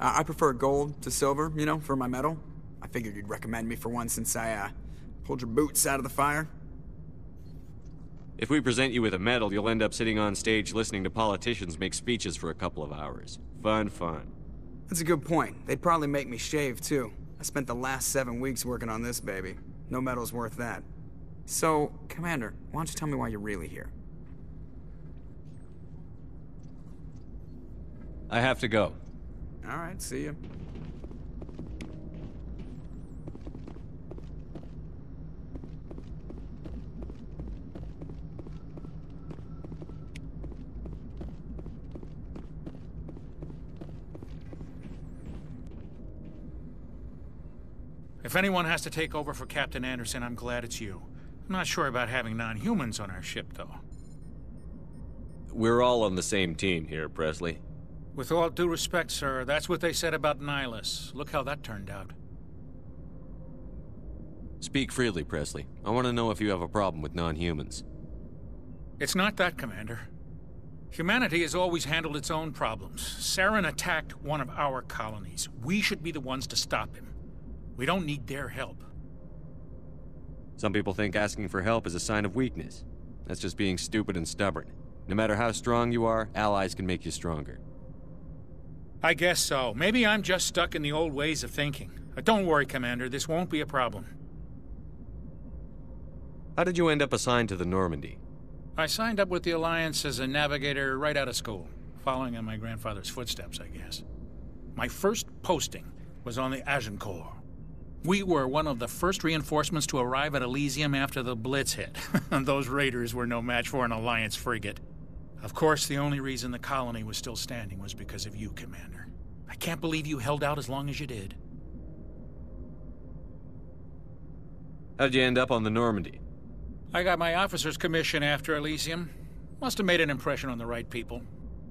I prefer gold to silver, you know, for my medal. I figured you'd recommend me for one since I, pulled your boots out of the fire. If we present you with a medal, you'll end up sitting on stage listening to politicians make speeches for a couple of hours. Fun, fun. That's a good point. They'd probably make me shave, too. I spent the last 7 weeks working on this baby. No medal's worth that. So, Commander, why don't you tell me why you're really here? I have to go. All right, see you. If anyone has to take over for Captain Anderson, I'm glad it's you. I'm not sure about having non-humans on our ship, though. We're all on the same team here, Presley. With all due respect, sir, that's what they said about Nihilus. Look how that turned out. Speak freely, Presley. I want to know if you have a problem with non-humans. It's not that, Commander. Humanity has always handled its own problems. Saren attacked one of our colonies. We should be the ones to stop him. We don't need their help. Some people think asking for help is a sign of weakness. That's just being stupid and stubborn. No matter how strong you are, allies can make you stronger. I guess so. Maybe I'm just stuck in the old ways of thinking. Don't worry, Commander. This won't be a problem. How did you end up assigned to the Normandy? I signed up with the Alliance as a navigator right out of school, following in my grandfather's footsteps, I guess. My first posting was on the Agincourt. We were one of the first reinforcements to arrive at Elysium after the Blitz hit. Those raiders were no match for an Alliance frigate. Of course, the only reason the colony was still standing was because of you, Commander. I can't believe you held out as long as you did. How'd you end up on the Normandy? I got my officer's commission after Elysium. Must have made an impression on the right people.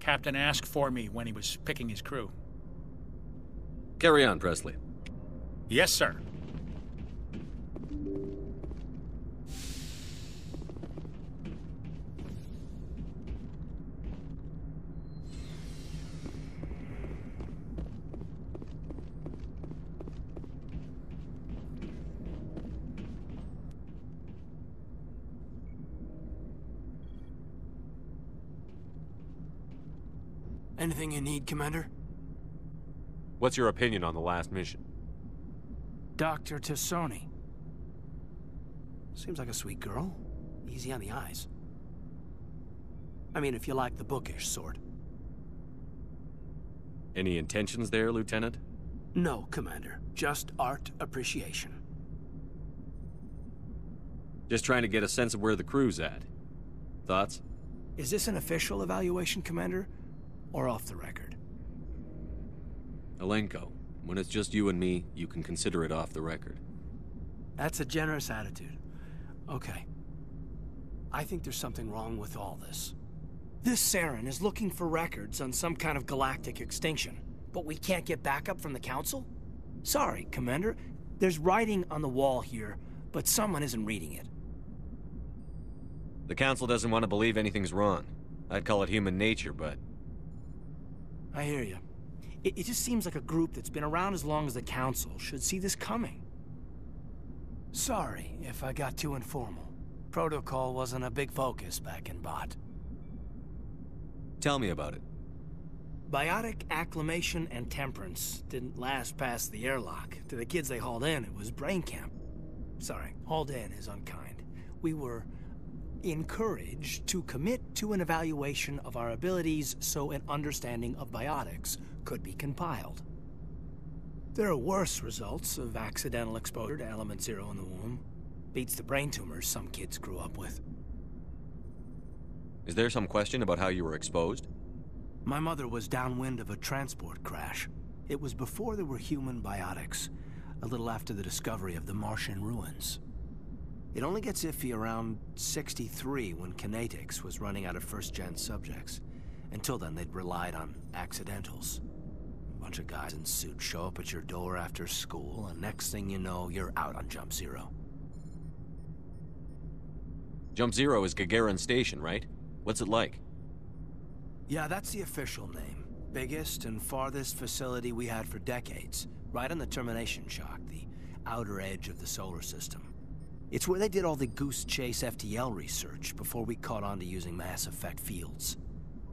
Captain asked for me when he was picking his crew. Carry on, Presley. Yes, sir. Anything you need, Commander? What's your opinion on the last mission? Dr. Tassoni. Seems like a sweet girl. Easy on the eyes. I mean, if you like the bookish sort. Any intentions there, Lieutenant? No, Commander. Just art appreciation. Just trying to get a sense of where the crew's at. Thoughts? Is this an official evaluation, Commander? Or off the record? Alenko, when it's just you and me, you can consider it off the record. That's a generous attitude. Okay. I think there's something wrong with all this. This Saren is looking for records on some kind of galactic extinction, but we can't get backup from the Council? Sorry, Commander. There's writing on the wall here, but someone isn't reading it. The Council doesn't want to believe anything's wrong. I'd call it human nature, but... I hear you. It just seems like a group that's been around as long as the Council should see this coming. Sorry if I got too informal. Protocol wasn't a big focus back in Bot. Tell me about it. Biotic acclimation and temperance didn't last past the airlock. To the kids they hauled in, it was brain camp. Sorry, hauled in is unkind. We were encouraged to commit to an evaluation of our abilities so an understanding of biotics could be compiled. There are worse results of accidental exposure to Element Zero in the womb. Beats the brain tumors some kids grew up with. Is there some question about how you were exposed? My mother was downwind of a transport crash. It was before there were human biotics, a little after the discovery of the Martian ruins. It only gets iffy around 63 when Kinetics was running out of first-gen subjects. Until then, they'd relied on accidentals. A bunch of guys in suits show up at your door after school, and next thing you know, you're out on Jump Zero. Jump Zero is Gagarin Station, right? What's it like? Yeah, that's the official name. Biggest and farthest facility we had for decades. Right on the termination shock, the outer edge of the solar system. It's where they did all the Goose Chase FTL research before we caught on to using mass effect fields.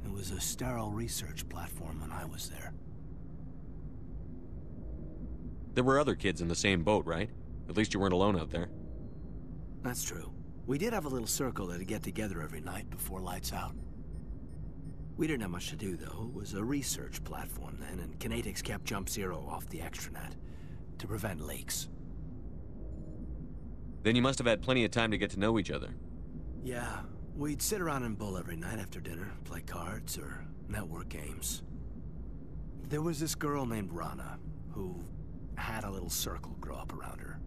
It was a sterile research platform when I was there. There were other kids in the same boat, right? At least you weren't alone out there. That's true. We did have a little circle that'd get together every night before lights out. We didn't have much to do, though. It was a research platform then, and Kinetics kept Jump Zero off the extranet to prevent leaks. Then you must have had plenty of time to get to know each other. Yeah, we'd sit around and bull every night after dinner, play cards or network games. There was this girl named Rana, who had a little circle grow up around her.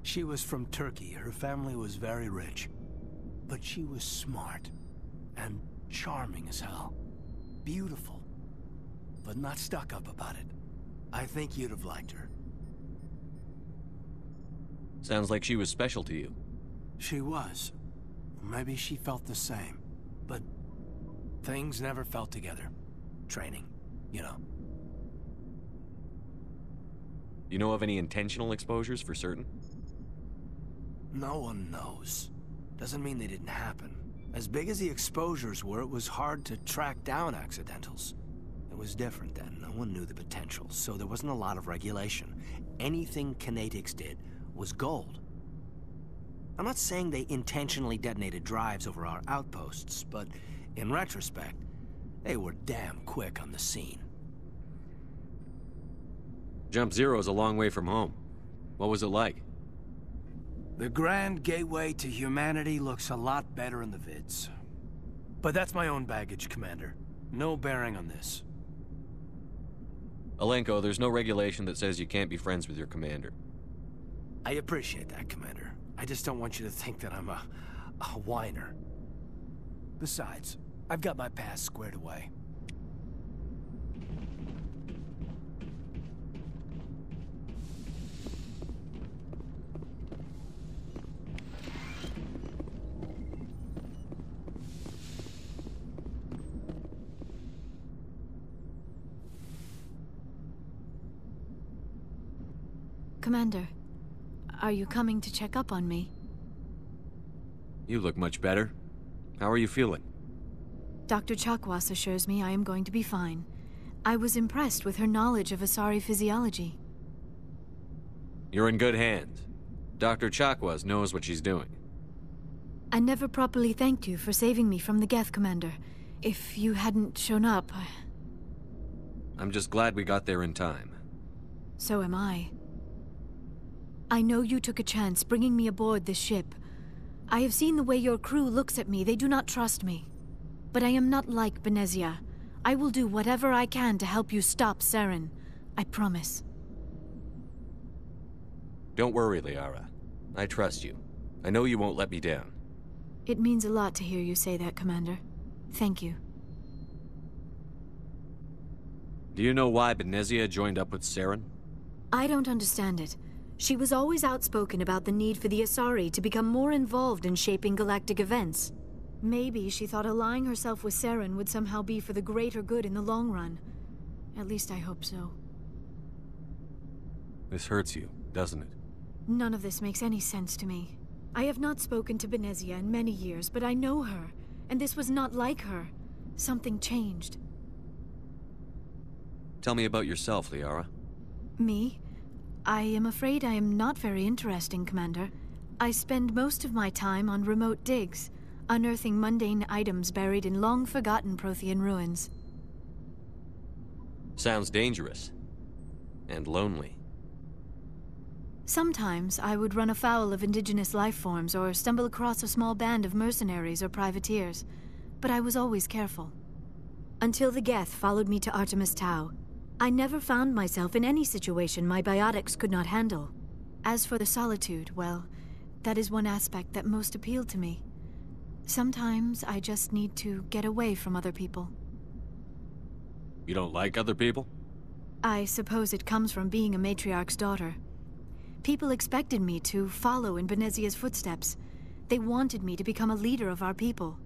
She was from Turkey. Her family was very rich. But she was smart and charming as hell. Beautiful, but not stuck up about it. I think you'd have liked her. Sounds like she was special to you. She was. Maybe she felt the same. But things never felt together. Training, you know. You know of any intentional exposures for certain? No one knows. Doesn't mean they didn't happen. As big as the exposures were, it was hard to track down accidentals. It was different then. No one knew the potential, so there wasn't a lot of regulation. Anything Kinetics did was gold. I'm not saying they intentionally detonated drives over our outposts, but in retrospect, they were damn quick on the scene. Jump Zero's a long way from home. What was it like? The grand gateway to humanity looks a lot better in the vids. But that's my own baggage, Commander. No bearing on this. Alenko, there's no regulation that says you can't be friends with your commander. I appreciate that, Commander. I just don't want you to think that I'm a whiner. Besides, I've got my past squared away. Commander, are you coming to check up on me? You look much better. How are you feeling? Dr. Chakwas assures me I am going to be fine. I was impressed with her knowledge of Asari physiology. You're in good hands. Dr. Chakwas knows what she's doing. I never properly thanked you for saving me from the Geth, Commander. If you hadn't shown up, I'm just glad we got there in time. So am I. I know you took a chance bringing me aboard this ship. I have seen the way your crew looks at me. They do not trust me. But I am not like Benezia. I will do whatever I can to help you stop Saren. I promise. Don't worry, Liara. I trust you. I know you won't let me down. It means a lot to hear you say that, Commander. Thank you. Do you know why Benezia joined up with Saren? I don't understand it. She was always outspoken about the need for the Asari to become more involved in shaping galactic events. Maybe she thought allying herself with Saren would somehow be for the greater good in the long run. At least I hope so. This hurts you, doesn't it? None of this makes any sense to me. I have not spoken to Benezia in many years, but I know her, and this was not like her. Something changed. Tell me about yourself, Liara. Me? I am afraid I am not very interesting, Commander. I spend most of my time on remote digs, unearthing mundane items buried in long-forgotten Prothean ruins. Sounds dangerous. And lonely. Sometimes I would run afoul of indigenous life forms or stumble across a small band of mercenaries or privateers, but I was always careful. Until the Geth followed me to Artemis Tau, I never found myself in any situation my biotics could not handle. As for the solitude, well, that is one aspect that most appealed to me. Sometimes I just need to get away from other people. You don't like other people? I suppose it comes from being a matriarch's daughter. People expected me to follow in Benezia's footsteps. They wanted me to become a leader of our people.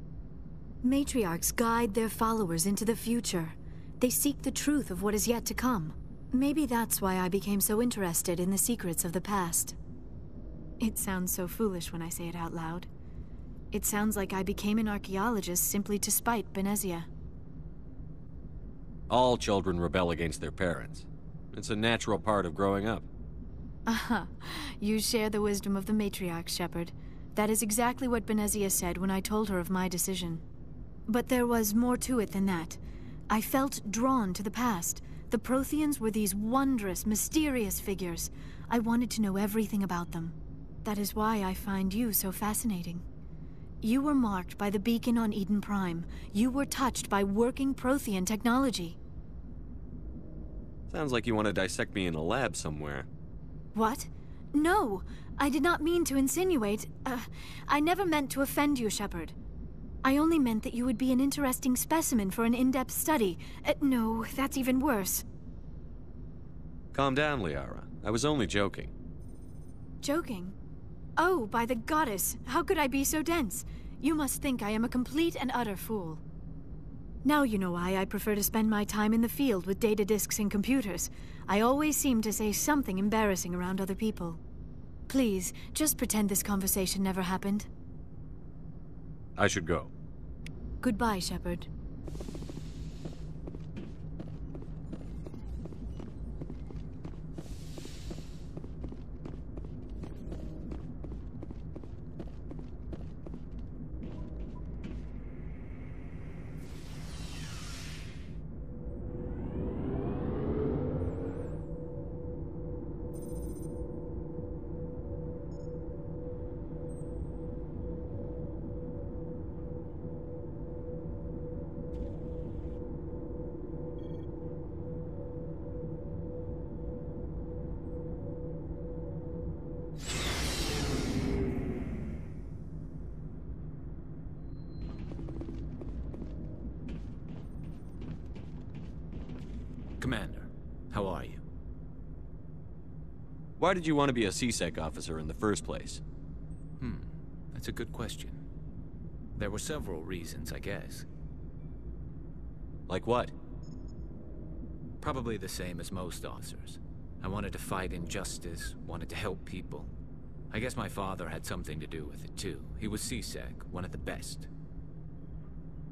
Matriarchs guide their followers into the future. They seek the truth of what is yet to come. Maybe that's why I became so interested in the secrets of the past. It sounds so foolish when I say it out loud. It sounds like I became an archaeologist simply to spite Benezia. All children rebel against their parents. It's a natural part of growing up. Aha, you share the wisdom of the matriarch, Shepard. That is exactly what Benezia said when I told her of my decision. But there was more to it than that. I felt drawn to the past. The Protheans were these wondrous, mysterious figures. I wanted to know everything about them. That is why I find you so fascinating. You were marked by the beacon on Eden Prime. You were touched by working Prothean technology. Sounds like you want to dissect me in a lab somewhere. What? No, I did not mean to insinuate. I never meant to offend you, Shepard. I only meant that you would be an interesting specimen for an in-depth study. No, that's even worse. Calm down, Liara. I was only joking. Joking? Oh, by the goddess, how could I be so dense? You must think I am a complete and utter fool. Now you know why I prefer to spend my time in the field with data disks and computers. I always seem to say something embarrassing around other people. Please, just pretend this conversation never happened. I should go. Goodbye, Shepard. Commander, how are you? Why did you want to be a C-Sec officer in the first place? That's a good question. There were several reasons, I guess. Like what? Probably the same as most officers. I wanted to fight injustice, wanted to help people. I guess my father had something to do with it, too. He was C-Sec, one of the best.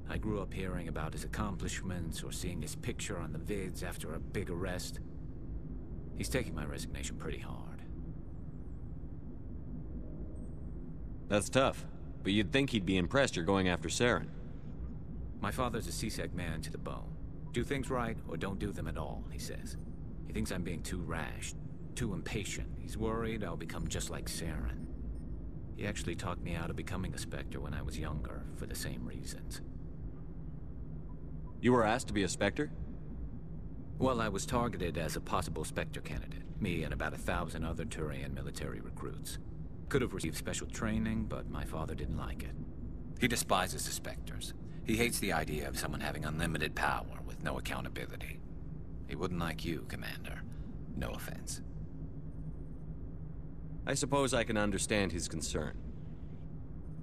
I grew up hearing about his accomplishments or seeing his picture on the vids after a big arrest. He's taking my resignation pretty hard. That's tough, but you'd think he'd be impressed you're going after Saren. My father's a C-Sec man to the bone. Do things right or don't do them at all, he says. He thinks I'm being too rash, too impatient. He's worried I'll become just like Saren. He actually talked me out of becoming a Spectre when I was younger, for the same reasons. You were asked to be a Spectre? Well, I was targeted as a possible Spectre candidate. Me and about 1,000 other Turian military recruits. Could have received special training, but my father didn't like it. He despises the Spectres. He hates the idea of someone having unlimited power with no accountability. He wouldn't like you, Commander. No offense. I suppose I can understand his concern.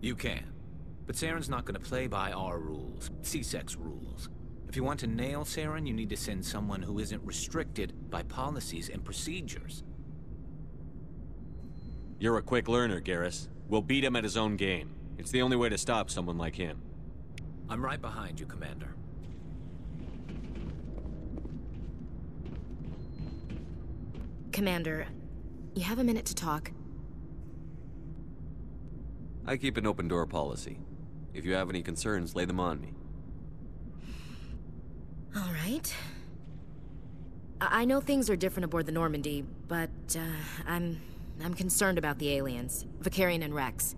You can. But Saren's not going to play by our rules, C-Sec's rules. If you want to nail Saren, you need to send someone who isn't restricted by policies and procedures. You're a quick learner, Garrus. We'll beat him at his own game. It's the only way to stop someone like him. I'm right behind you, Commander. Commander, you have a minute to talk. I keep an open door policy. If you have any concerns, lay them on me. All right. I know things are different aboard the Normandy, but I'm concerned about the aliens, Vakarian and Rex.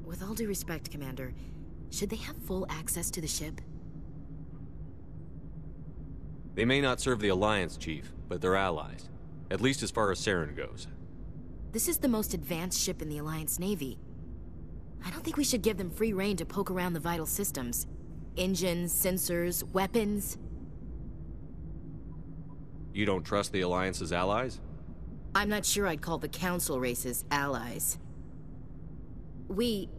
With all due respect, Commander, should they have full access to the ship? They may not serve the Alliance, Chief, but they're allies. At least as far as Saren goes. This is the most advanced ship in the Alliance Navy. I don't think we should give them free rein to poke around the vital systems. Engines, sensors, weapons. You don't trust the Alliance's allies? I'm not sure I'd call the Council races allies. We,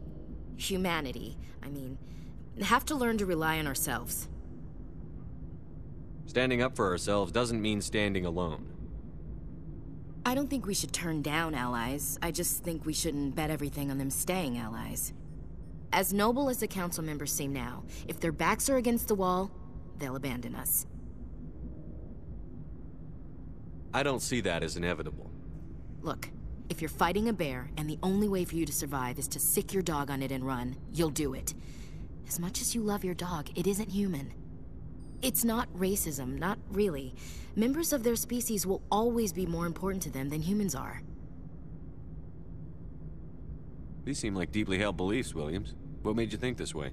humanity, I mean, have to learn to rely on ourselves. Standing up for ourselves doesn't mean standing alone. I don't think we should turn down allies. I just think we shouldn't bet everything on them staying allies. As noble as the council members seem now, if their backs are against the wall, they'll abandon us. I don't see that as inevitable. Look, if you're fighting a bear and the only way for you to survive is to sick your dog on it and run, you'll do it. As much as you love your dog, it isn't human. It's not racism, not really. Members of their species will always be more important to them than humans are. These seem like deeply held beliefs, Williams. What made you think this way?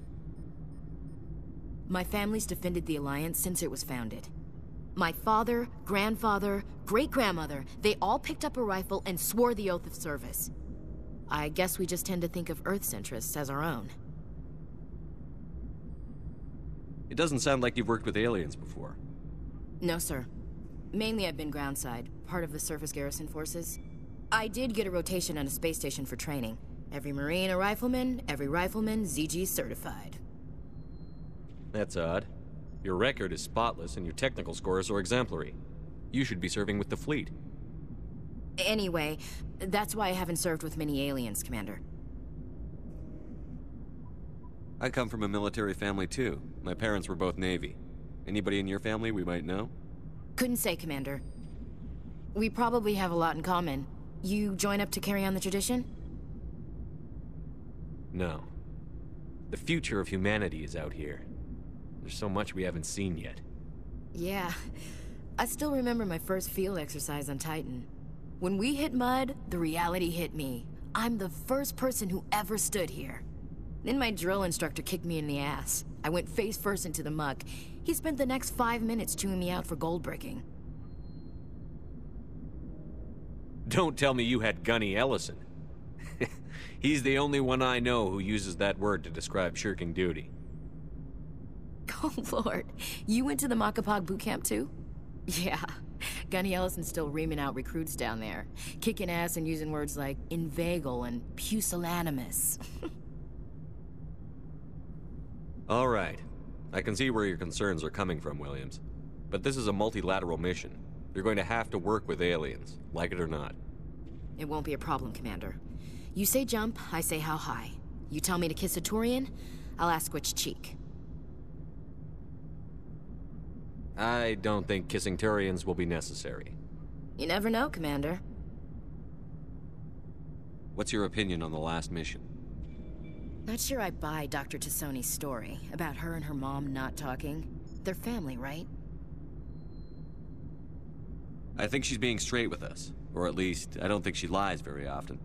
My family's defended the Alliance since it was founded. My father, grandfather, great-grandmother, they all picked up a rifle and swore the oath of service. I guess we just tend to think of Earth's interests as our own. It doesn't sound like you've worked with aliens before. No, sir. Mainly I've been groundside, part of the surface garrison forces. I did get a rotation on a space station for training. Every Marine a rifleman, every rifleman ZG certified. That's odd. Your record is spotless and your technical scores are exemplary. You should be serving with the fleet. Anyway, that's why I haven't served with many aliens, Commander. I come from a military family too. My parents were both Navy. Anybody in your family we might know? Couldn't say, Commander. We probably have a lot in common. You join up to carry on the tradition? No. The future of humanity is out here. There's so much we haven't seen yet. Yeah. I still remember my first field exercise on Titan. When we hit mud, the reality hit me. I'm the first person who ever stood here. Then my drill instructor kicked me in the ass. I went face first into the muck. He spent the next 5 minutes chewing me out for gold bricking. Don't tell me you had Gunny Ellison. He's the only one I know who uses that word to describe shirking duty. Oh, Lord. You went to the Makapog boot camp, too? Yeah. Gunny Ellison's still reaming out recruits down there. Kicking ass and using words like inveigle and pusillanimous. All right. I can see where your concerns are coming from, Williams. But this is a multilateral mission. You're going to have to work with aliens, like it or not. It won't be a problem, Commander. You say jump, I say how high. You tell me to kiss a Turian, I'll ask which cheek. I don't think kissing Turians will be necessary. You never know, Commander. What's your opinion on the last mission? Not sure I buy Dr. Tassoni's story about her and her mom not talking. They're family, right? I think she's being straight with us. Or at least, I don't think she lies very often.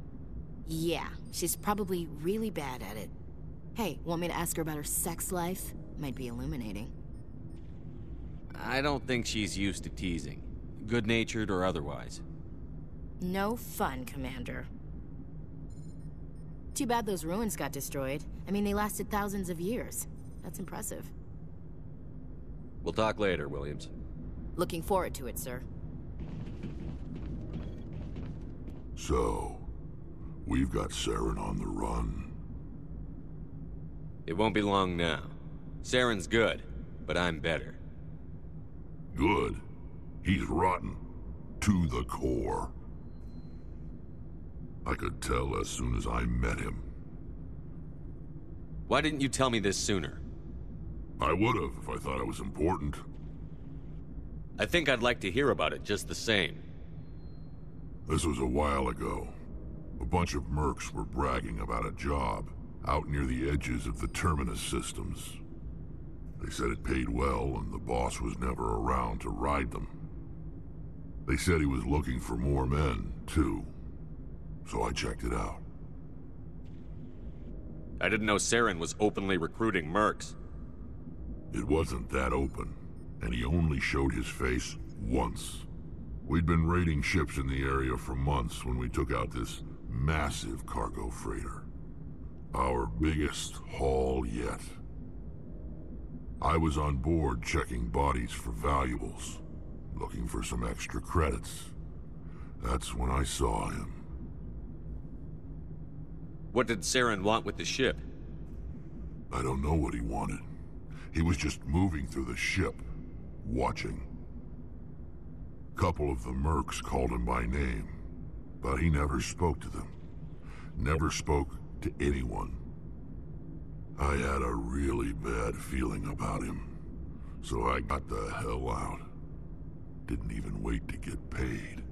Yeah, she's probably really bad at it. Hey, want me to ask her about her sex life? Might be illuminating. I don't think she's used to teasing. Good-natured or otherwise. No fun, Commander. Too bad those ruins got destroyed. I mean, they lasted thousands of years. That's impressive. We'll talk later, Williams. Looking forward to it, sir. So, we've got Saren on the run. It won't be long now. Saren's good, but I'm better. Good. He's rotten. To the core. I could tell as soon as I met him. Why didn't you tell me this sooner? I would've if I thought it was important. I think I'd like to hear about it just the same. This was a while ago. A bunch of mercs were bragging about a job out near the edges of the Terminus systems. They said it paid well and the boss was never around to ride them. They said he was looking for more men, too. So I checked it out. I didn't know Saren was openly recruiting mercs. It wasn't that open, and he only showed his face once. We'd been raiding ships in the area for months when we took out this massive cargo freighter. Our biggest haul yet. I was on board checking bodies for valuables, looking for some extra credits. That's when I saw him. What did Saren want with the ship? I don't know what he wanted. He was just moving through the ship. watching. Couple of the mercs called him by name, but he never spoke to them. Never spoke to anyone. I had a really bad feeling about him, so I got the hell out. Didn't even wait to get paid.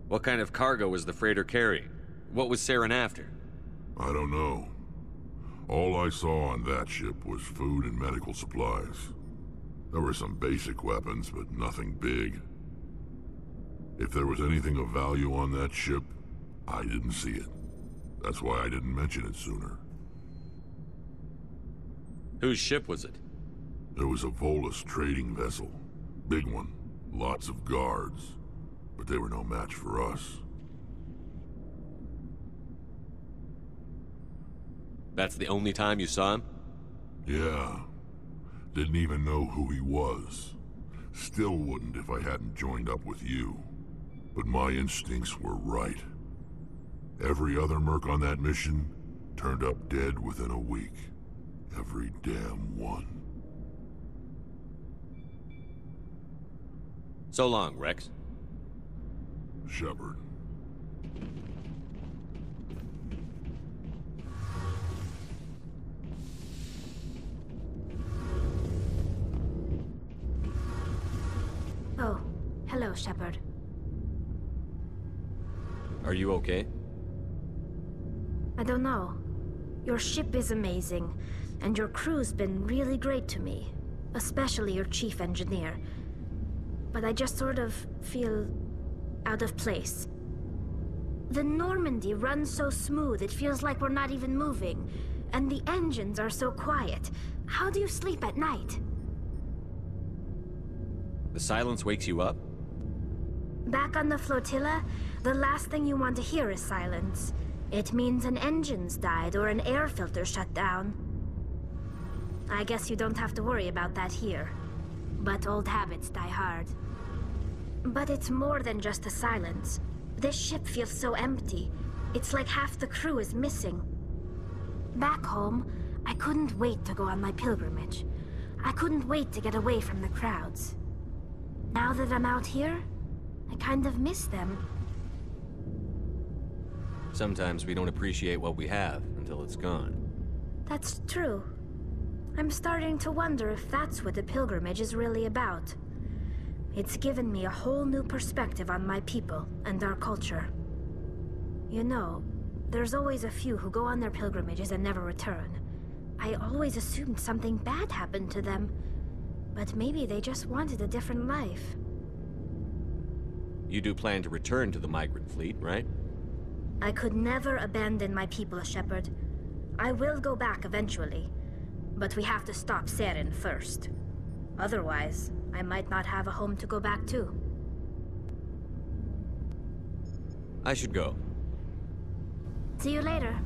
What kind of cargo was the freighter carrying? What was Saren after? I don't know. All I saw on that ship was food and medical supplies. There were some basic weapons, but nothing big. If there was anything of value on that ship, I didn't see it. That's why I didn't mention it sooner. Whose ship was it? It was a Volus trading vessel. Big one. Lots of guards. But they were no match for us. That's the only time you saw him? Yeah. Didn't even know who he was. Still wouldn't if I hadn't joined up with you. But my instincts were right. Every other merc on that mission turned up dead within a week. Every damn one. So long, Rex. Shepard. Oh, hello, Shepard. Are you okay? I don't know. Your ship is amazing, and your crew's been really great to me. Especially your chief engineer. But I just sort of feel out of place. The Normandy runs so smooth it feels like we're not even moving. And the engines are so quiet. How do you sleep at night? The silence wakes you up? Back on the flotilla, the last thing you want to hear is silence. It means an engine's died or an air filter shut down. I guess you don't have to worry about that here. But old habits die hard. But it's more than just the silence. This ship feels so empty. It's like half the crew is missing. Back home, I couldn't wait to go on my pilgrimage. I couldn't wait to get away from the crowds. Now that I'm out here, I kind of miss them. Sometimes we don't appreciate what we have until it's gone. That's true. I'm starting to wonder if that's what the pilgrimage is really about. It's given me a whole new perspective on my people and our culture. You know, there's always a few who go on their pilgrimages and never return. I always assumed something bad happened to them. But maybe they just wanted a different life. You do plan to return to the migrant fleet, right? I could never abandon my people, Shepard. I will go back eventually. But we have to stop Saren first. Otherwise, I might not have a home to go back to. I should go. See you later.